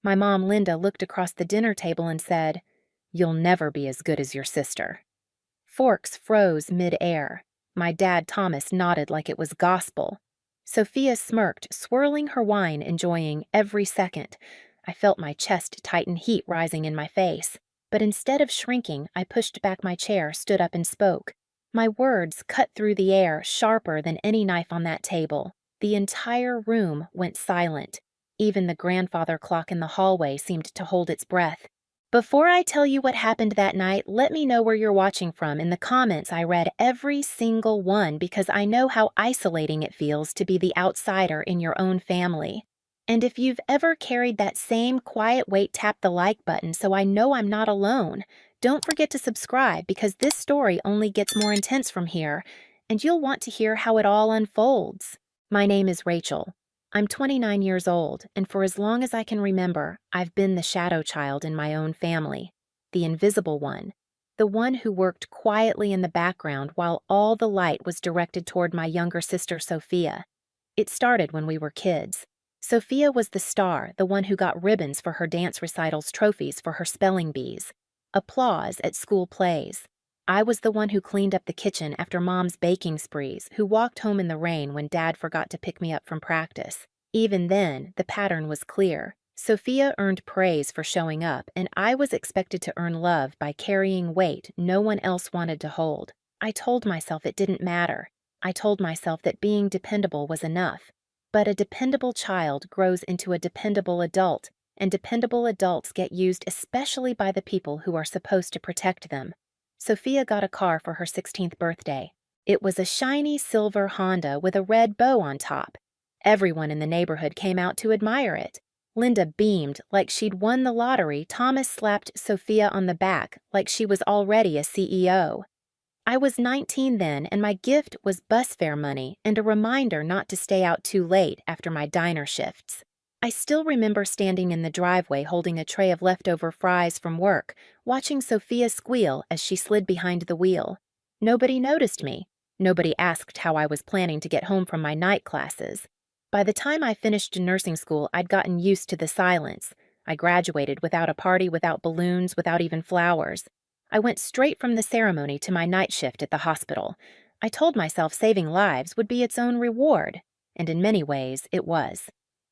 My mom, Linda, looked across the dinner table and said, "You'll never be as good as your sister." Forks froze mid-air. My dad, Thomas, nodded like it was gospel. Sophia smirked, swirling her wine, enjoying every second. I felt my chest tighten, heat rising in my face. But instead of shrinking, I pushed back my chair, stood up, and spoke. My words cut through the air, sharper than any knife on that table. The entire room went silent. Even the grandfather clock in the hallway seemed to hold its breath. Before I tell you what happened that night, let me know where you're watching from. In the comments, I read every single one because I know how isolating it feels to be the outsider in your own family. And if you've ever carried that same quiet weight, tap the like button so I know I'm not alone. Don't forget to subscribe because this story only gets more intense from here, and you'll want to hear how it all unfolds. My name is Rachel. I'm 29 years old, and for as long as I can remember, I've been the shadow child in my own family, the invisible one, the one who worked quietly in the background while all the light was directed toward my younger sister, Sophia. It started when we were kids. Sophia was the star, the one who got ribbons for her dance recitals, trophies for her spelling bees, applause at school plays. I was the one who cleaned up the kitchen after Mom's baking sprees, who walked home in the rain when Dad forgot to pick me up from practice. Even then, the pattern was clear. Sophia earned praise for showing up, and I was expected to earn love by carrying weight no one else wanted to hold. I told myself it didn't matter. I told myself that being dependable was enough. But a dependable child grows into a dependable adult, and dependable adults get used especially by the people who are supposed to protect them. Sophia got a car for her 16th birthday. It was a shiny silver Honda with a red bow on top. Everyone in the neighborhood came out to admire it. Linda beamed like she'd won the lottery. Thomas slapped Sophia on the back like she was already a CEO. I was 19 then, and my gift was bus fare money and a reminder not to stay out too late after my diner shifts. I still remember standing in the driveway holding a tray of leftover fries from work, watching Sophia squeal as she slid behind the wheel. Nobody noticed me. Nobody asked how I was planning to get home from my night classes. By the time I finished nursing school, I'd gotten used to the silence. I graduated without a party, without balloons, without even flowers. I went straight from the ceremony to my night shift at the hospital. I told myself saving lives would be its own reward, and in many ways it was.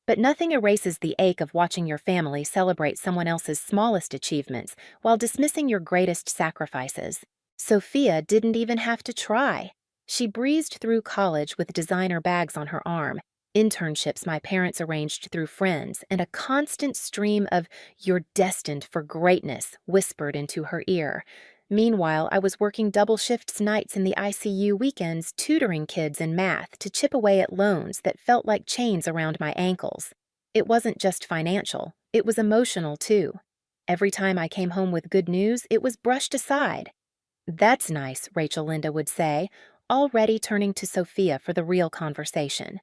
But nothing erases the ache of watching your family celebrate someone else's smallest achievements while dismissing your greatest sacrifices. Sophia didn't even have to try. She breezed through college with designer bags on her arm, internships my parents arranged through friends, and a constant stream of "you're destined for greatness" whispered into her ear. Meanwhile, I was working double shifts nights in the ICU, weekends tutoring kids in math to chip away at loans that felt like chains around my ankles. It wasn't just financial, it was emotional too. Every time I came home with good news, it was brushed aside. "That's nice," Rachel Linda would say, already turning to Sophia for the real conversation.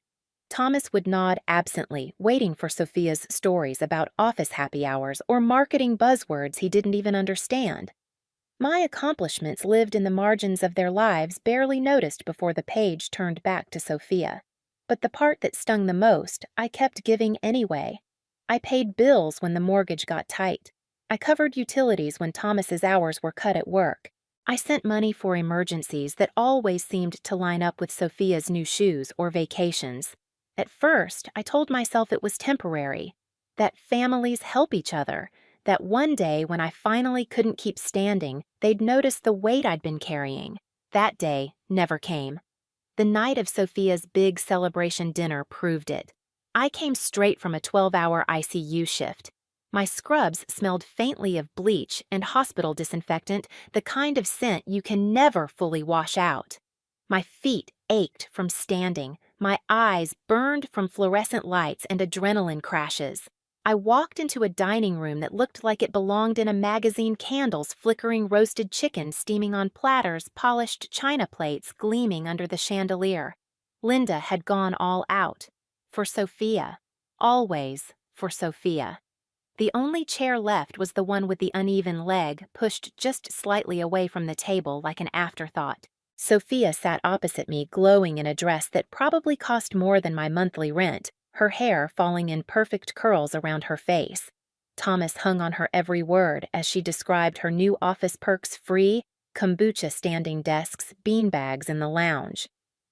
Thomas would nod absently, waiting for Sophia's stories about office happy hours or marketing buzzwords he didn't even understand. My accomplishments lived in the margins of their lives, barely noticed before the page turned back to Sophia. But the part that stung the most, I kept giving anyway. I paid bills when the mortgage got tight. I covered utilities when Thomas's hours were cut at work. I sent money for emergencies that always seemed to line up with Sophia's new shoes or vacations. At first, I told myself it was temporary, that families help each other, that one day when I finally couldn't keep standing, they'd notice the weight I'd been carrying. That day never came. The night of Sophia's big celebration dinner proved it. I came straight from a 12-hour ICU shift. My scrubs smelled faintly of bleach and hospital disinfectant, the kind of scent you can never fully wash out. My feet ached from standing. My eyes burned from fluorescent lights and adrenaline crashes. I walked into a dining room that looked like it belonged in a magazine, candles flickering, roasted chicken steaming on platters, polished china plates gleaming under the chandelier. Linda had gone all out. For Sophia. Always for Sophia. The only chair left was the one with the uneven leg, pushed just slightly away from the table like an afterthought. Sophia sat opposite me, glowing in a dress that probably cost more than my monthly rent, her hair falling in perfect curls around her face. Thomas hung on her every word as she described her new office perks: free, kombucha standing desks, beanbags in the lounge.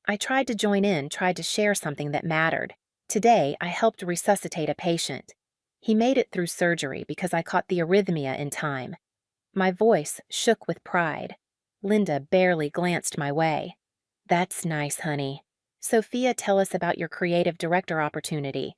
I tried to join in, tried to share something that mattered. Today, I helped resuscitate a patient. He made it through surgery because I caught the arrhythmia in time. My voice shook with pride. Linda barely glanced my way. That's nice, honey. Sophia, tell us about your creative director opportunity.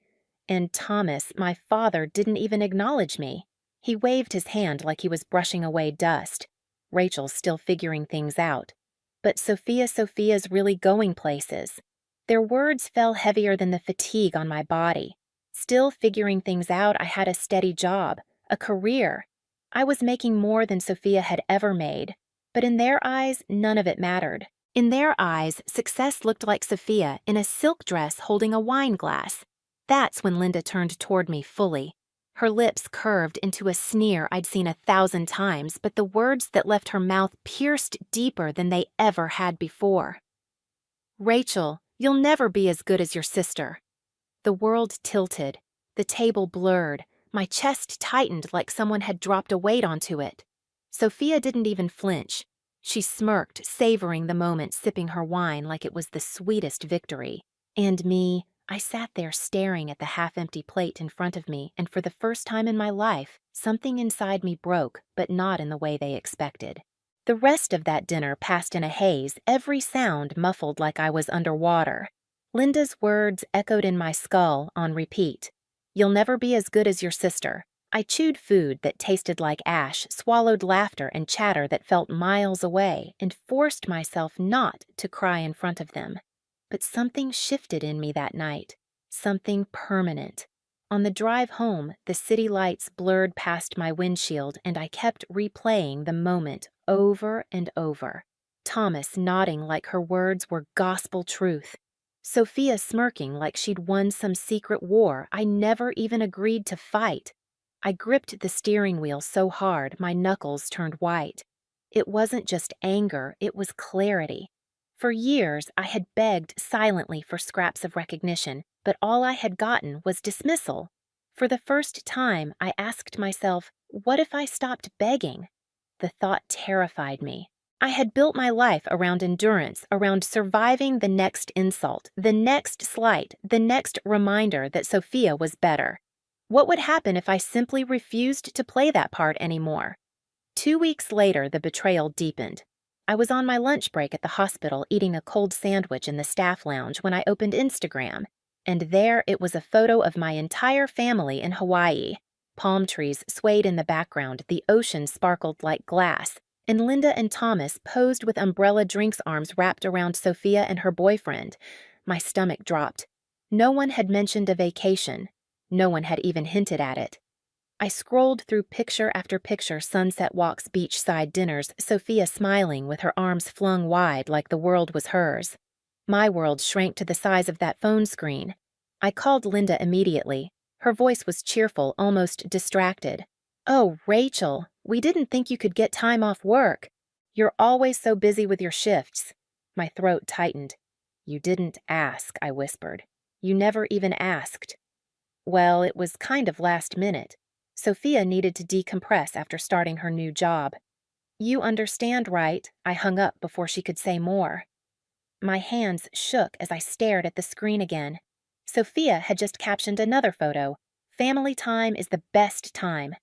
And Thomas, my father, didn't even acknowledge me. He waved his hand like he was brushing away dust. Rachel's still figuring things out. But Sophia's really going places. Their words fell heavier than the fatigue on my body. Still figuring things out, I had a steady job, a career. I was making more than Sophia had ever made. But in their eyes, none of it mattered. In their eyes, success looked like Sophia in a silk dress holding a wine glass. That's when Linda turned toward me fully. Her lips curved into a sneer I'd seen 1,000 times, but the words that left her mouth pierced deeper than they ever had before. Rachel, you'll never be as good as your sister. The world tilted. The table blurred. My chest tightened like someone had dropped a weight onto it. Sophia didn't even flinch. She smirked, savoring the moment, sipping her wine like it was the sweetest victory. And me, I sat there staring at the half-empty plate in front of me, and for the first time in my life, something inside me broke, but not in the way they expected. The rest of that dinner passed in a haze, every sound muffled like I was underwater. Linda's words echoed in my skull on repeat. You'll never be as good as your sister. I chewed food that tasted like ash, swallowed laughter and chatter that felt miles away, and forced myself not to cry in front of them. But something shifted in me that night, something permanent. On the drive home, the city lights blurred past my windshield, and I kept replaying the moment over and over. Thomas nodding like her words were gospel truth. Sophia smirking like she'd won some secret war I never even agreed to fight. I gripped the steering wheel so hard my knuckles turned white. It wasn't just anger, it was clarity. For years, I had begged silently for scraps of recognition, but all I had gotten was dismissal. For the first time, I asked myself, what if I stopped begging? The thought terrified me. I had built my life around endurance, around surviving the next insult, the next slight, the next reminder that Sophia was better. What would happen if I simply refused to play that part anymore? 2 weeks later, the betrayal deepened. I was on my lunch break at the hospital eating a cold sandwich in the staff lounge when I opened Instagram, and there it was a photo of my entire family in Hawaii. Palm trees swayed in the background, the ocean sparkled like glass, and Linda and Thomas posed with umbrella drinks arms wrapped around Sophia and her boyfriend. My stomach dropped. No one had mentioned a vacation. No one had even hinted at it. I scrolled through picture after picture, sunset walks, beachside dinners, Sophia smiling with her arms flung wide like the world was hers. My world shrank to the size of that phone screen. I called Linda immediately. Her voice was cheerful, almost distracted. Oh, Rachel, we didn't think you could get time off work. You're always so busy with your shifts. My throat tightened. You didn't ask, I whispered. You never even asked. Well, it was kind of last minute. Sophia needed to decompress after starting her new job. You understand, right? I hung up before she could say more. My hands shook as I stared at the screen again. Sophia had just captioned another photo. Family time is the best time.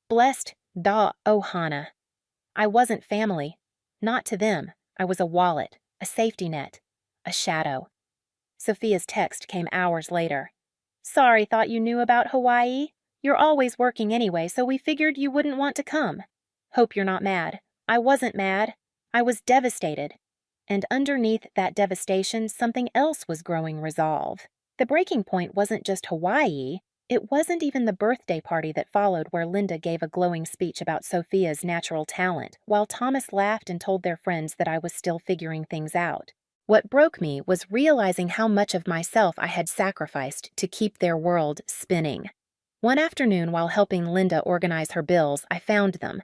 Blessed da Ohana. I wasn't family. Not to them. I was a wallet, a safety net, a shadow. Sophia's text came hours later. Sorry, thought you knew about Hawaii. You're always working anyway, so we figured you wouldn't want to come. Hope you're not mad. I wasn't mad. I was devastated. And underneath that devastation, something else was growing resolve. The breaking point wasn't just Hawaii. It wasn't even the birthday party that followed where Linda gave a glowing speech about Sophia's natural talent, while Thomas laughed and told their friends that I was still figuring things out. What broke me was realizing how much of myself I had sacrificed to keep their world spinning. One afternoon, while helping Linda organize her bills, I found them.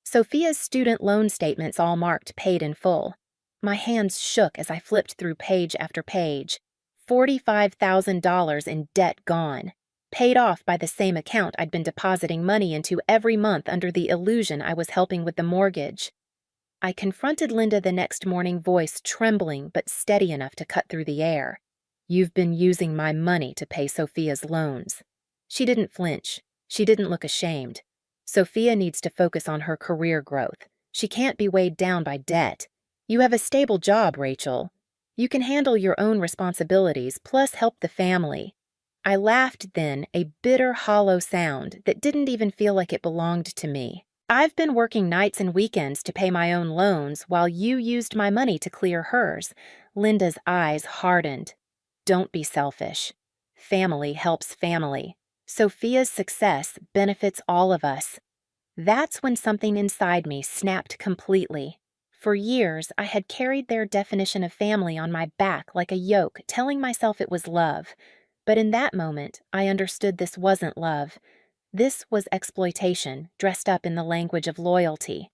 Sophia's student loan statements all marked paid in full. My hands shook as I flipped through page after page. $45,000 in debt gone. paid off by the same account I'd been depositing money into every month under the illusion I was helping with the mortgage. I confronted Linda the next morning, voice trembling but steady enough to cut through the air. "You've been using my money to pay Sophia's loans." She didn't flinch. She didn't look ashamed. "Sophia needs to focus on her career growth. She can't be weighed down by debt. You have a stable job, Rachel. You can handle your own responsibilities, plus help the family." I laughed then, a bitter, hollow sound that didn't even feel like it belonged to me. "I've been working nights and weekends to pay my own loans while you used my money to clear hers." Linda's eyes hardened. "Don't be selfish. Family helps family. Sophia's success benefits all of us." That's when something inside me snapped completely. For years, I had carried their definition of family on my back like a yoke, telling myself it was love. But in that moment, I understood this wasn't love. This was exploitation, dressed up in the language of loyalty.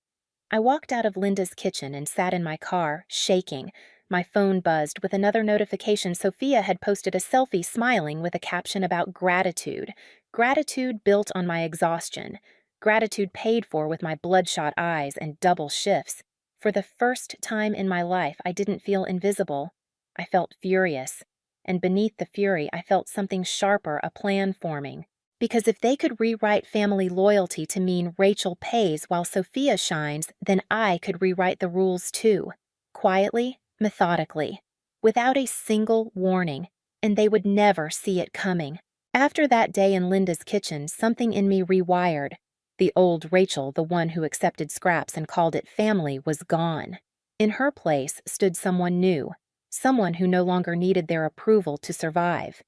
I walked out of Linda's kitchen and sat in my car, shaking. My phone buzzed with another notification. Sophia had posted a selfie smiling with a caption about gratitude. Gratitude built on my exhaustion. Gratitude paid for with my bloodshot eyes and double shifts. For the first time in my life, I didn't feel invisible. I felt furious. And beneath the fury, I felt something sharper, a plan forming. Because if they could rewrite family loyalty to mean Rachel pays while Sophia shines, then I could rewrite the rules too. Quietly, methodically, without a single warning, and they would never see it coming. After that day in Linda's kitchen, something in me rewired. The old Rachel, the one who accepted scraps and called it family, was gone. In her place stood someone new, someone who no longer needed their approval to survive.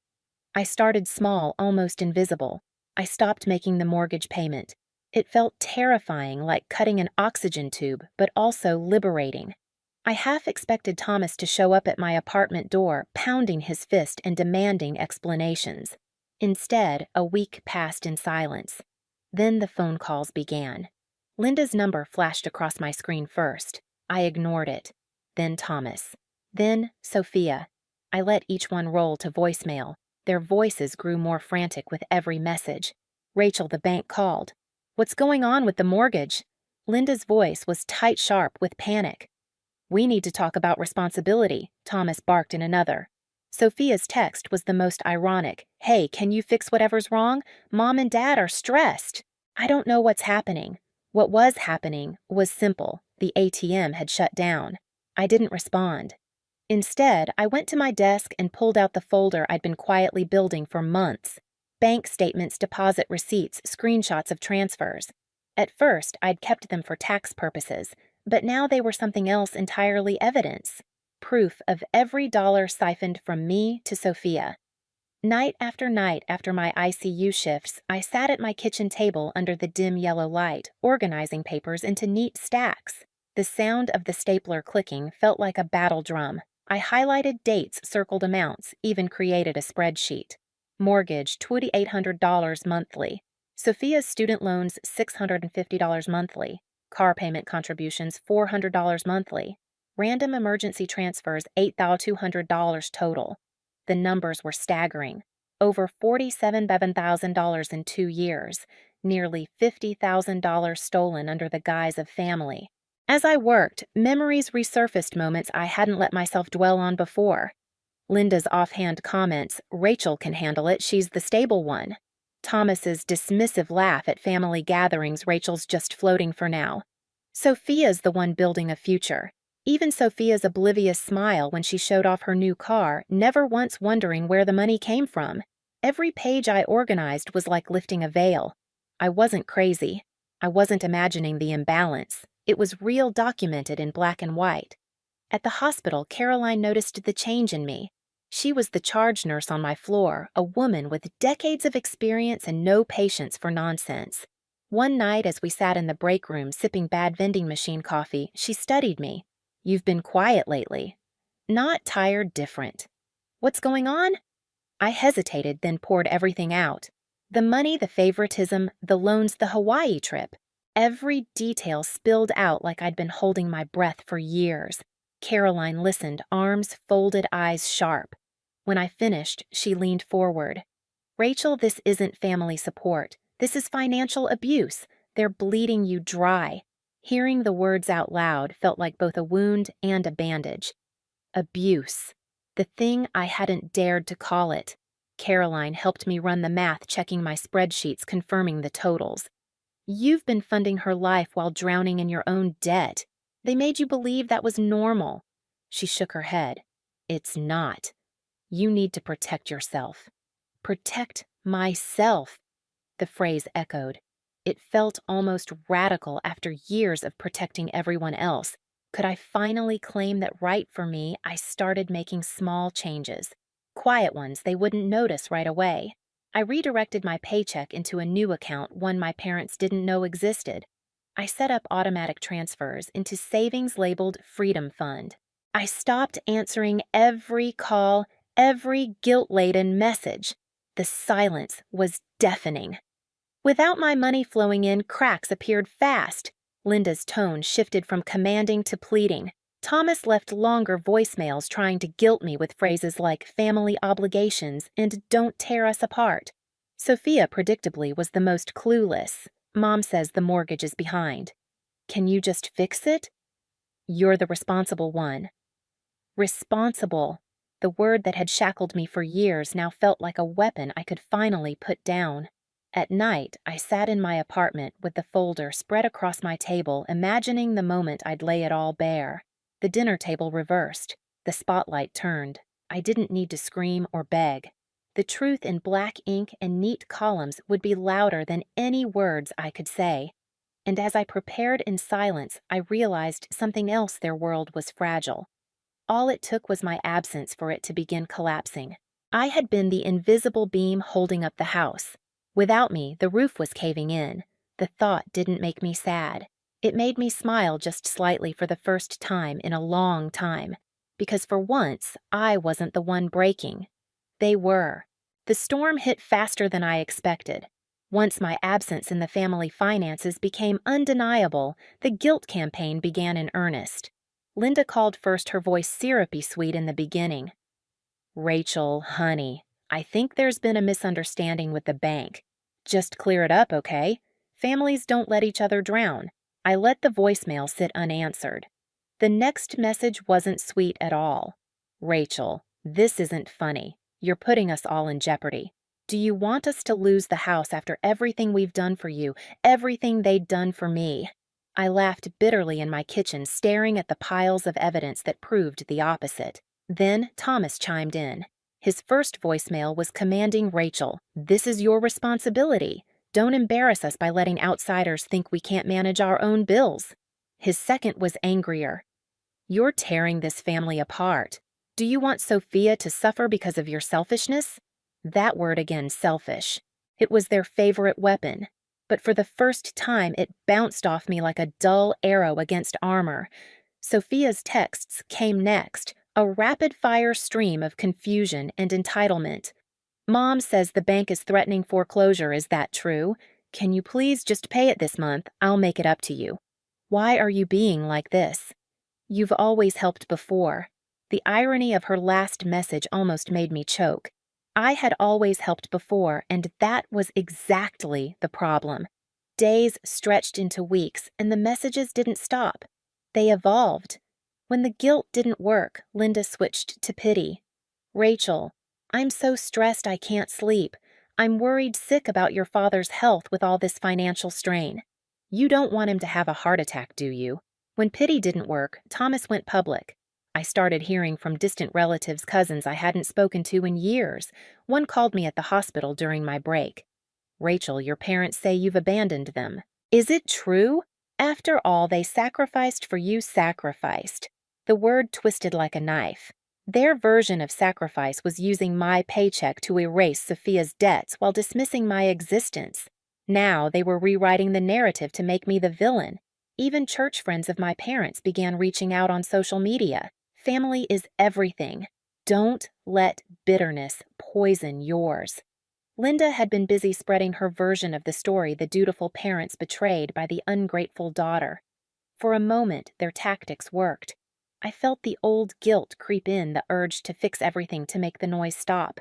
I started small, almost invisible. I stopped making the mortgage payment. It felt terrifying, like cutting an oxygen tube, but also liberating. I half expected Thomas to show up at my apartment door, pounding his fist and demanding explanations. Instead, a week passed in silence. Then the phone calls began. Linda's number flashed across my screen first. I ignored it. Then Thomas. Then Sophia. I let each one roll to voicemail. Their voices grew more frantic with every message. "Rachel, the bank called." "What's going on with the mortgage?" Linda's voice was tight sharp with panic. "We need to talk about responsibility," Thomas barked in another. Sophia's text was the most ironic. "Hey, can you fix whatever's wrong? Mom and Dad are stressed." I don't know what's happening. What was happening was simple. The ATM had shut down. I didn't respond. Instead, I went to my desk and pulled out the folder I'd been quietly building for months. Bank statements, deposit receipts, screenshots of transfers. At first, I'd kept them for tax purposes, but now they were something else entirely: evidence. Proof of every dollar siphoned from me to Sophia. Night after my ICU shifts, I sat at my kitchen table under the dim yellow light, organizing papers into neat stacks. The sound of the stapler clicking felt like a battle drum. I highlighted dates, circled amounts, even created a spreadsheet. Mortgage, $2,800 monthly. Sophia's student loans, $650 monthly. Car payment contributions, $400 monthly. Random emergency transfers, $8,200 total. The numbers were staggering. Over $47,000 in 2 years. Nearly $50,000 stolen under the guise of family. As I worked, memories resurfaced, moments I hadn't let myself dwell on before. Linda's offhand comments, "Rachel can handle it, she's the stable one." Thomas's dismissive laugh at family gatherings, "Rachel's just floating for now." Sophia's the one building a future. Even Sophia's oblivious smile when she showed off her new car, never once wondering where the money came from. Every page I organized was like lifting a veil. I wasn't crazy. I wasn't imagining the imbalance. It was real, documented in black and white. At the hospital, Caroline noticed the change in me. She was the charge nurse on my floor, a woman with decades of experience and no patience for nonsense. One night, as we sat in the break room sipping bad vending machine coffee, she studied me. "You've been quiet lately." "Not tired, different." "What's going on?" I hesitated, then poured everything out. The money, the favoritism, the loans, the Hawaii trip. Every detail spilled out like I'd been holding my breath for years. Caroline listened, arms folded, eyes sharp. When I finished, she leaned forward. Rachel, this isn't family support. This is financial abuse. They're bleeding you dry. Hearing the words out loud felt like both a wound and a bandage. Abuse. The thing I hadn't dared to call it. Caroline helped me run the math, checking my spreadsheets, confirming the totals. You've been funding her life while drowning in your own debt. They made you believe that was normal. She shook her head. It's not. You need to protect yourself. Protect myself, the phrase echoed. It felt almost radical after years of protecting everyone else. Could I finally claim that right for me? I started making small changes. Quiet ones they wouldn't notice right away. I redirected my paycheck into a new account, one my parents didn't know existed. I set up automatic transfers into savings labeled Freedom Fund. I stopped answering every call, every guilt-laden message. The silence was deafening. Without my money flowing in, cracks appeared fast. Linda's tone shifted from commanding to pleading. Thomas left longer voicemails trying to guilt me with phrases like family obligations and don't tear us apart. Sophia, predictably, was the most clueless. Mom says the mortgage is behind. Can you just fix it? You're the responsible one. Responsible. The word that had shackled me for years now felt like a weapon I could finally put down. At night, I sat in my apartment with the folder spread across my table, imagining the moment I'd lay it all bare. The dinner table reversed. The spotlight turned. I didn't need to scream or beg. The truth in black ink and neat columns would be louder than any words I could say. And as I prepared in silence, I realized something else: their world was fragile. All it took was my absence for it to begin collapsing. I had been the invisible beam holding up the house. Without me, the roof was caving in. The thought didn't make me sad. It made me smile just slightly for the first time in a long time, because for once, I wasn't the one breaking. They were. The storm hit faster than I expected. Once my absence in the family finances became undeniable, the guilt campaign began in earnest. Linda called first, her voice syrupy sweet in the beginning. Rachel, honey, I think there's been a misunderstanding with the bank. Just clear it up, okay? Families don't let each other drown. I let the voicemail sit unanswered. The next message wasn't sweet at all. Rachel, this isn't funny. You're putting us all in jeopardy. Do you want us to lose the house after everything we've done for you, everything they'd done for me? I laughed bitterly in my kitchen, staring at the piles of evidence that proved the opposite. Then Thomas chimed in. His first voicemail was commanding Rachel, this is your responsibility. Don't embarrass us by letting outsiders think we can't manage our own bills. His second was angrier. You're tearing this family apart. Do you want Sophia to suffer because of your selfishness? That word again, selfish. It was their favorite weapon. But for the first time, it bounced off me like a dull arrow against armor. Sophia's texts came next, a rapid-fire stream of confusion and entitlement. Mom says the bank is threatening foreclosure. Is that true? Can you please just pay it this month? I'll make it up to you. Why are you being like this? You've always helped before. The irony of her last message almost made me choke. I had always helped before, and that was exactly the problem. Days stretched into weeks, and the messages didn't stop. They evolved. When the guilt didn't work, Linda switched to pity. Rachel, I'm so stressed I can't sleep. I'm worried sick about your father's health with all this financial strain. You don't want him to have a heart attack, do you? When pity didn't work, Thomas went public. I started hearing from distant relatives, cousins I hadn't spoken to in years. One called me at the hospital during my break. Rachel, your parents say you've abandoned them. Is it true? After all they sacrificed for you sacrificed. The word twisted like a knife. Their version of sacrifice was using my paycheck to erase Sophia's debts while dismissing my existence. Now they were rewriting the narrative to make me the villain. Even church friends of my parents began reaching out on social media. Family is everything. Don't let bitterness poison yours. Linda had been busy spreading her version of the story the dutiful parents betrayed by the ungrateful daughter. For a moment, their tactics worked. I felt the old guilt creep in, the urge to fix everything to make the noise stop.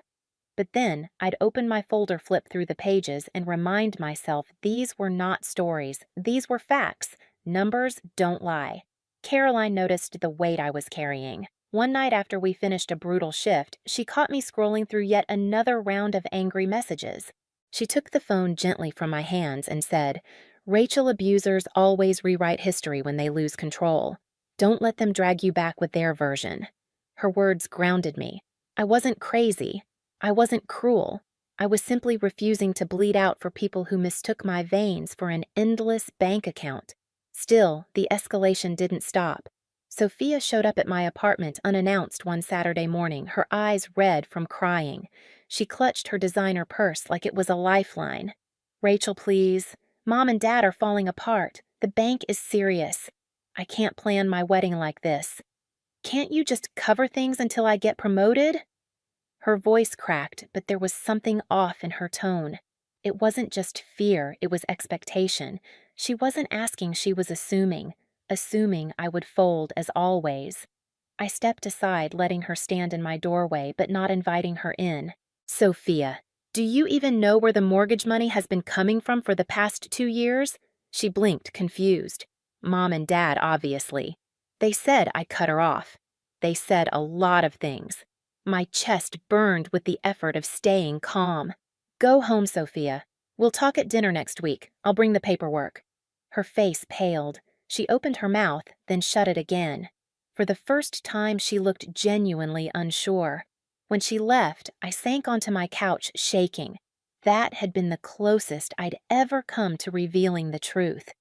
but then I'd open my folder, flip through the pages, and remind myself these were not stories, these were facts. Numbers don't lie. Caroline noticed the weight I was carrying. One night after we finished a brutal shift, she caught me scrolling through yet another round of angry messages. She took the phone gently from my hands and said, "Rachel, abusers always rewrite history when they lose control. Don't let them drag you back with their version." Her words grounded me. I wasn't crazy. I wasn't cruel. I was simply refusing to bleed out for people who mistook my veins for an endless bank account. Still, the escalation didn't stop. Sophia showed up at my apartment unannounced one Saturday morning, her eyes red from crying. She clutched her designer purse like it was a lifeline. "Rachel, please. Mom and Dad are falling apart. The bank is serious. I can't plan my wedding like this. Can't you just cover things until I get promoted?" Her voice cracked, but there was something off in her tone. It wasn't just fear, it was expectation. She wasn't asking, she was assuming I would fold as always. I stepped aside, letting her stand in my doorway, but not inviting her in. "Sophia, do you even know where the mortgage money has been coming from for the past 2 years?" She blinked, confused. Mom and Dad, obviously. They said I cut her off. They said a lot of things. My chest burned with the effort of staying calm. "Go home, Sophia. We'll talk at dinner next week. I'll bring the paperwork." Her face paled. She opened her mouth, then shut it again. For the first time, she looked genuinely unsure. When she left, I sank onto my couch, shaking. That had been the closest I'd ever come to revealing the truth.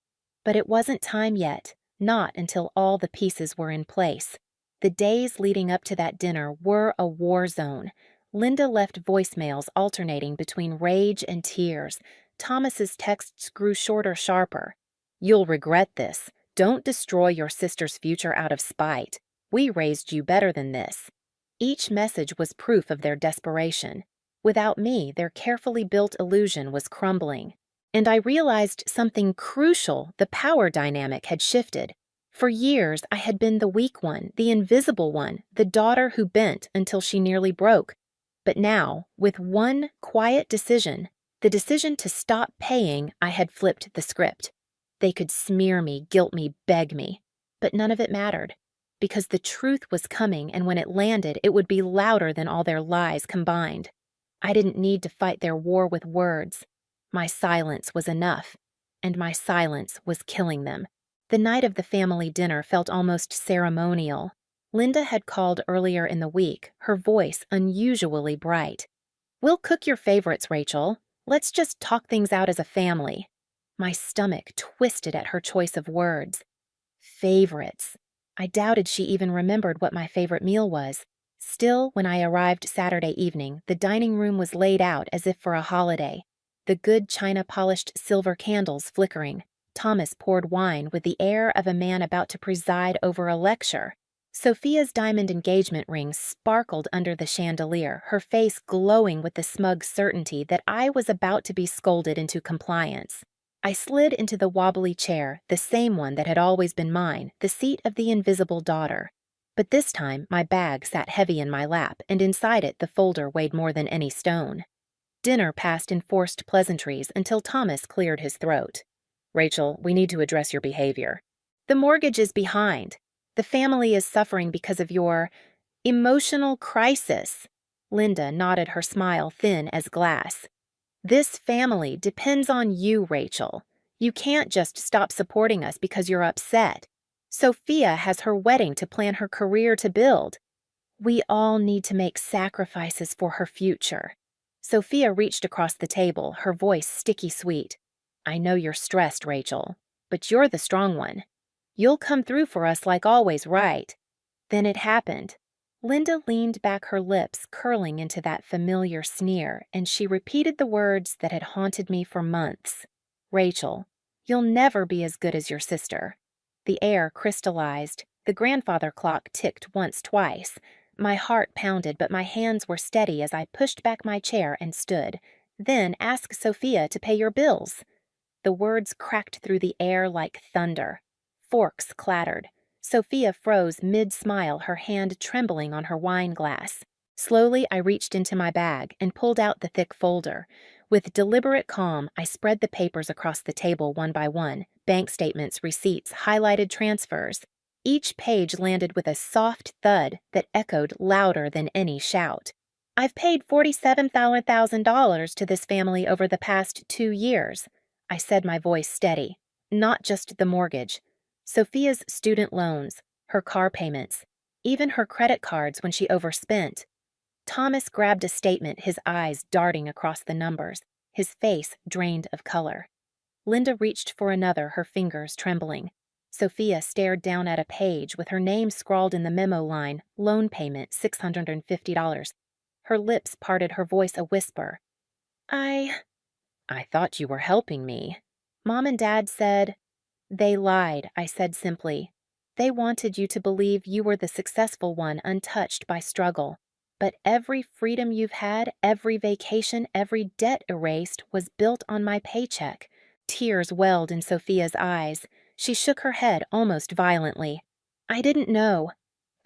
But it wasn't time yet, not until all the pieces were in place. The days leading up to that dinner were a war zone. Linda left voicemails alternating between rage and tears. Thomas's texts grew shorter, sharper. "You'll regret this. Don't destroy your sister's future out of spite. We raised you better than this." Each message was proof of their desperation. Without me, their carefully built illusion was crumbling. And I realized something crucial: the power dynamic had shifted. For years, I had been the weak one, the invisible one, the daughter who bent until she nearly broke. But now, with one quiet decision, the decision to stop paying, I had flipped the script. They could smear me, guilt me, beg me. But none of it mattered. Because the truth was coming, and when it landed, it would be louder than all their lies combined. I didn't need to fight their war with words. My silence was enough. And my silence was killing them. The night of the family dinner felt almost ceremonial. Linda had called earlier in the week, her voice unusually bright. "We'll cook your favorites, Rachel. Let's just talk things out as a family." My stomach twisted at her choice of words. Favorites. I doubted she even remembered what my favorite meal was. Still, when I arrived Saturday evening, the dining room was laid out as if for a holiday. The good china-polished silver candles flickering. Thomas poured wine with the air of a man about to preside over a lecture. Sophia's diamond engagement ring sparkled under the chandelier, her face glowing with the smug certainty that I was about to be scolded into compliance. I slid into the wobbly chair, the same one that had always been mine, the seat of the invisible daughter. But this time, my bag sat heavy in my lap, and inside it the folder weighed more than any stone. Dinner passed in forced pleasantries until Thomas cleared his throat. "Rachel, we need to address your behavior. The mortgage is behind. The family is suffering because of your emotional crisis." Linda nodded, her smile thin as glass. "This family depends on you, Rachel. You can't just stop supporting us because you're upset. Sophia has her wedding to plan, her career to build. We all need to make sacrifices for her future." Sophia reached across the table, her voice sticky sweet. "I know you're stressed, Rachel, but you're the strong one. You'll come through for us like always, right?" Then it happened. Linda leaned back, her lips curling into that familiar sneer, and she repeated the words that had haunted me for months. "Rachel, you'll never be as good as your sister." The air crystallized. The grandfather clock ticked once, twice. My heart pounded, but my hands were steady as I pushed back my chair and stood. "Then ask Sophia to pay your bills." The words cracked through the air like thunder. Forks clattered. Sophia froze mid-smile, her hand trembling on her wine glass. Slowly, I reached into my bag and pulled out the thick folder. With deliberate calm, I spread the papers across the table one by one: bank statements, receipts, highlighted transfers. Each page landed with a soft thud that echoed louder than any shout. I've paid $47,000 to this family over the past 2 years, I said, my voice steady. Not just the mortgage. Sophia's student loans, her car payments, even her credit cards when she overspent. Thomas grabbed a statement, his eyes darting across the numbers, his face drained of color. Linda reached for another, her fingers trembling. Sophia stared down at a page with her name scrawled in the memo line, loan payment $650. Her lips parted, her voice a whisper. I thought you were helping me. Mom and Dad said. They lied, I said simply. They wanted you to believe you were the successful one, untouched by struggle. But every freedom you've had, every vacation, every debt erased was built on my paycheck. Tears welled in Sophia's eyes. She shook her head almost violently. I didn't know.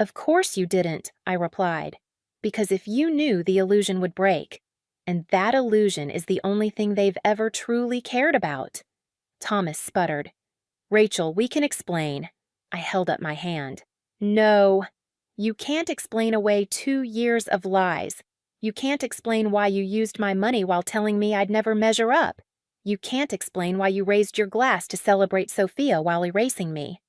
Of course you didn't, I replied. Because if you knew, the illusion would break. And that illusion is the only thing they've ever truly cared about. Thomas sputtered. Rachel, we can explain. I held up my hand. No. You can't explain away 2 years of lies. You can't explain why you used my money while telling me I'd never measure up. You can't explain why you raised your glass to celebrate Sophia while erasing me.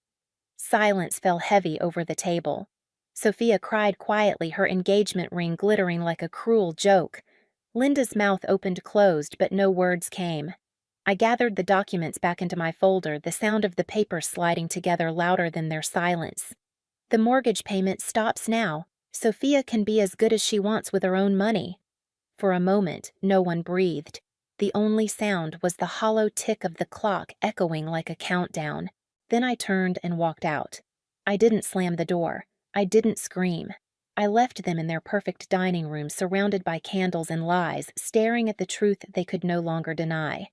Silence fell heavy over the table. Sophia cried quietly, her engagement ring glittering like a cruel joke. Linda's mouth opened closed, but no words came. I gathered the documents back into my folder, the sound of the papers sliding together louder than their silence. The mortgage payment stops now. Sophia can be as good as she wants with her own money. For a moment, no one breathed. The only sound was the hollow tick of the clock echoing like a countdown. Then I turned and walked out. I didn't slam the door. I didn't scream. I left them in their perfect dining room, surrounded by candles and lies, staring at the truth they could no longer deny.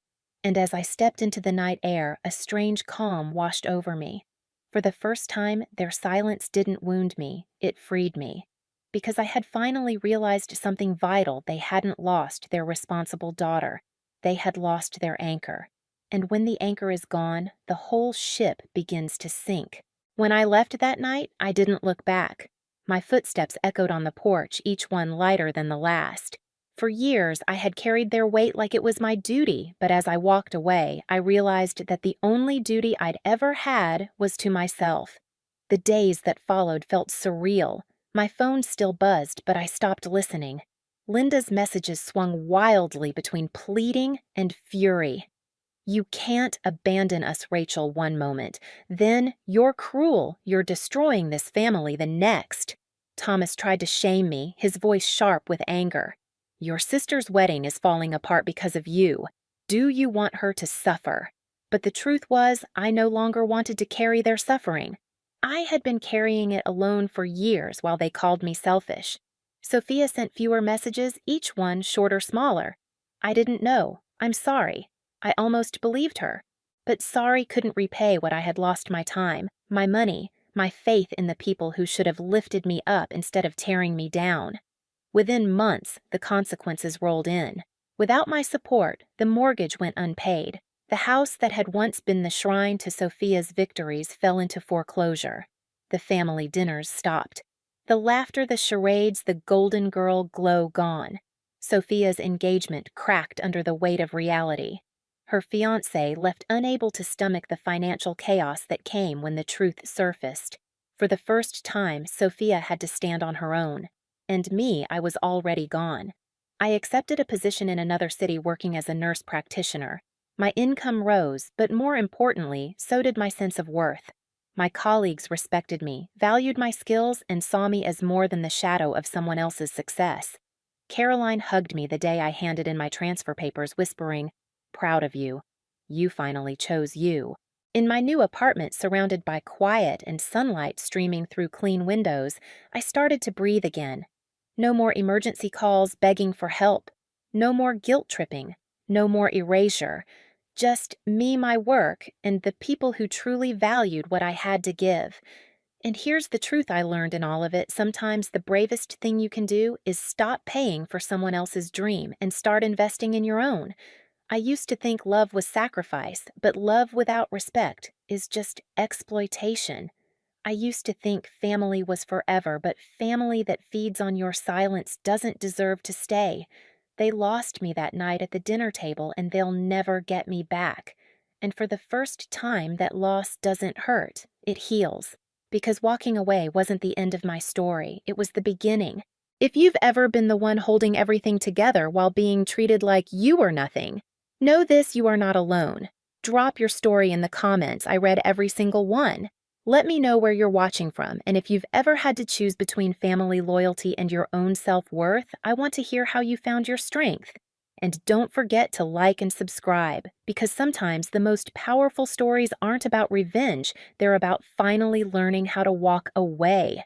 And as I stepped into the night air, a strange calm washed over me. For the first time, their silence didn't wound me, it freed me. Because I had finally realized something vital: they hadn't lost their responsible daughter. They had lost their anchor. And when the anchor is gone, the whole ship begins to sink. When I left that night, I didn't look back. My footsteps echoed on the porch, each one lighter than the last. For years, I had carried their weight like it was my duty, but as I walked away, I realized that the only duty I'd ever had was to myself. The days that followed felt surreal. My phone still buzzed, but I stopped listening. Linda's messages swung wildly between pleading and fury. You can't abandon us, Rachel, one moment. Then you're cruel. You're destroying this family the next. Thomas tried to shame me, his voice sharp with anger. Your sister's wedding is falling apart because of you. Do you want her to suffer? But the truth was, I no longer wanted to carry their suffering. I had been carrying it alone for years while they called me selfish. Sophia sent fewer messages, each one shorter, smaller. I didn't know. I'm sorry. I almost believed her. But sorry couldn't repay what I had lost: my time, my money, my faith in the people who should have lifted me up instead of tearing me down. Within months, the consequences rolled in. Without my support, the mortgage went unpaid. The house that had once been the shrine to Sophia's victories fell into foreclosure. The family dinners stopped. The laughter, the charades, the golden girl glow gone. Sophia's engagement cracked under the weight of reality. Her fiancé left unable to stomach the financial chaos that came when the truth surfaced. For the first time, Sophia had to stand on her own. And me, I was already gone. I accepted a position in another city working as a nurse practitioner. My income rose, but more importantly, so did my sense of worth. My colleagues respected me, valued my skills, and saw me as more than the shadow of someone else's success. Caroline hugged me the day I handed in my transfer papers, whispering, "Proud of you. You finally chose you." In my new apartment, surrounded by quiet and sunlight streaming through clean windows, I started to breathe again. No more emergency calls begging for help. No more guilt tripping. No more erasure. Just me, my work, and the people who truly valued what I had to give. And here's the truth I learned in all of it. Sometimes the bravest thing you can do is stop paying for someone else's dream and start investing in your own. I used to think love was sacrifice, but love without respect is just exploitation. I used to think family was forever, but family that feeds on your silence doesn't deserve to stay. They lost me that night at the dinner table, and they'll never get me back. And for the first time, that loss doesn't hurt, it heals. Because walking away wasn't the end of my story, it was the beginning. If you've ever been the one holding everything together while being treated like you were nothing, know this: you are not alone. Drop your story in the comments. I read every single one. Let me know where you're watching from, and if you've ever had to choose between family loyalty and your own self-worth, I want to hear how you found your strength. And don't forget to like and subscribe, because sometimes the most powerful stories aren't about revenge, they're about finally learning how to walk away.